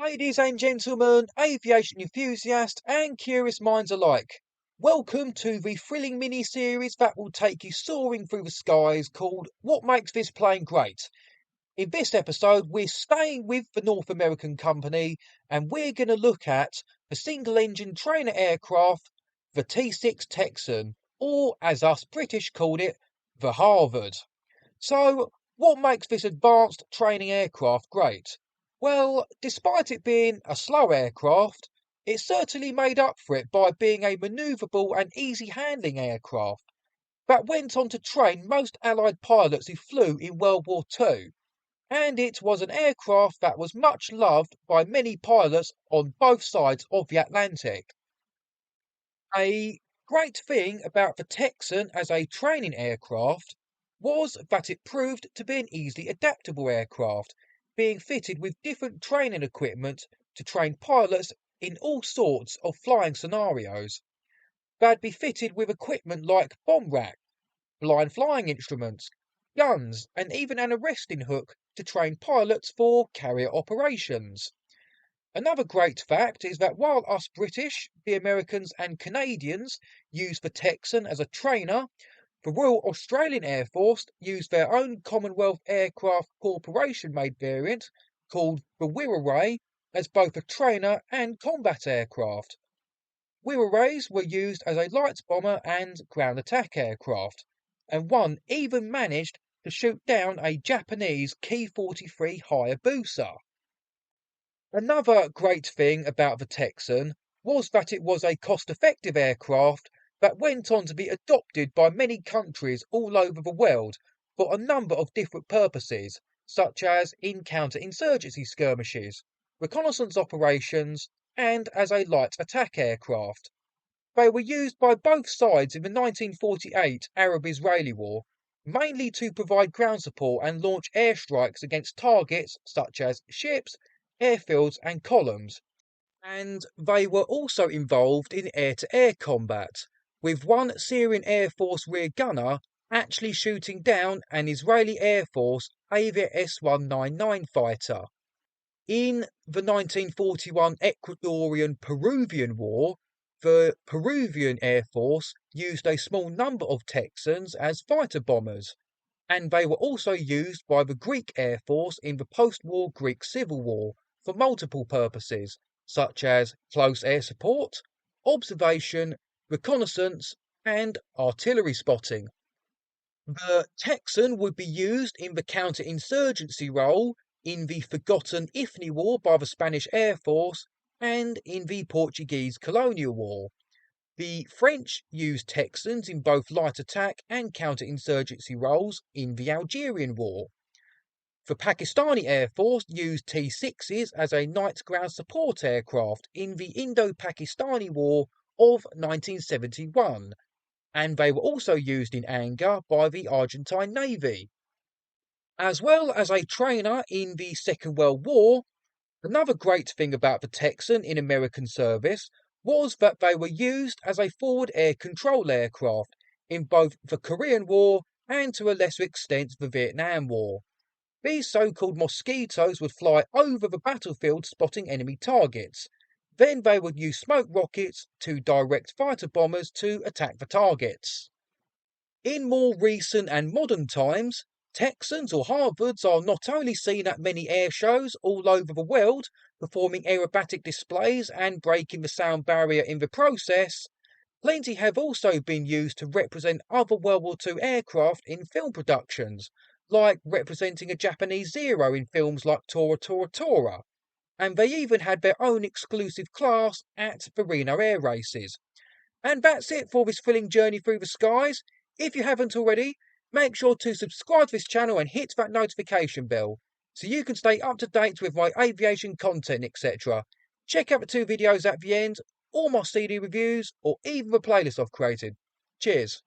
Ladies and gentlemen, aviation enthusiasts and curious minds alike, welcome to the thrilling mini-series that will take you soaring through the skies called What Makes This Plane Great? In this episode, we're staying with the North American company and we're going to look at the single-engine trainer aircraft, the T6 Texan, or as us British called it, the Harvard. So, what makes this advanced training aircraft great? Well, despite it being a slow aircraft, it certainly made up for it by being a manoeuvrable and easy handling aircraft that went on to train most Allied pilots who flew in World War II. And it was an aircraft that was much loved by many pilots on both sides of the Atlantic. A great thing about the Texan as a training aircraft was that it proved to be an easily adaptable aircraft, being fitted with different training equipment to train pilots in all sorts of flying scenarios. They'd be fitted with equipment like bomb rack, blind flying instruments, guns, and even an arresting hook to train pilots for carrier operations. Another great fact is that while us British, the Americans and Canadians use the Texan as a trainer, the Royal Australian Air Force used their own Commonwealth Aircraft Corporation made variant called the Wirral as both a trainer and combat aircraft. Wirrals were used as a light bomber and ground attack aircraft, and one even managed to shoot down a Japanese Ki-43 Hayabusa. Another great thing about the Texan was that it was a cost-effective aircraft that went on to be adopted by many countries all over the world for a number of different purposes, such as in counter-insurgency skirmishes, reconnaissance operations, and as a light attack aircraft. They were used by both sides in the 1948 Arab-Israeli War, mainly to provide ground support and launch airstrikes against targets such as ships, airfields and columns, and they were also involved in air-to-air combat, with one Syrian Air Force rear gunner actually shooting down an Israeli Air Force Avia S-199 fighter. In the 1941 Ecuadorian-Peruvian War, the Peruvian Air Force used a small number of Texans as fighter bombers, and they were also used by the Greek Air Force in the post-war Greek Civil War for multiple purposes, such as close air support, observation, reconnaissance, and artillery spotting. The Texan would be used in the counter-insurgency role in the forgotten Ifni War by the Spanish Air Force and in the Portuguese Colonial War. The French used Texans in both light attack and counter-insurgency roles in the Algerian War. The Pakistani Air Force used T6s as a night ground support aircraft in the Indo-Pakistani War of 1971, and they were also used in anger by the Argentine Navy. As well as a trainer in the Second World War, another great thing about the Texan in American service was that they were used as a forward air control aircraft in both the Korean War and to a lesser extent the Vietnam War. These so-called mosquitoes would fly over the battlefield spotting enemy targets. Then they would use smoke rockets to direct fighter bombers to attack the targets. In more recent and modern times, Texans or Harvards are not only seen at many air shows all over the world, performing aerobatic displays and breaking the sound barrier in the process, plenty have also been used to represent other World War II aircraft in film productions, like representing a Japanese Zero in films like Tora Tora Tora, and they even had their own exclusive class at the Reno air races. And that's it for this thrilling journey through the skies. If you haven't already, make sure to subscribe to this channel and hit that notification bell so you can stay up to date with my aviation content, etc. Check out the two videos at the end, or my CD reviews, or even the playlist I've created. Cheers.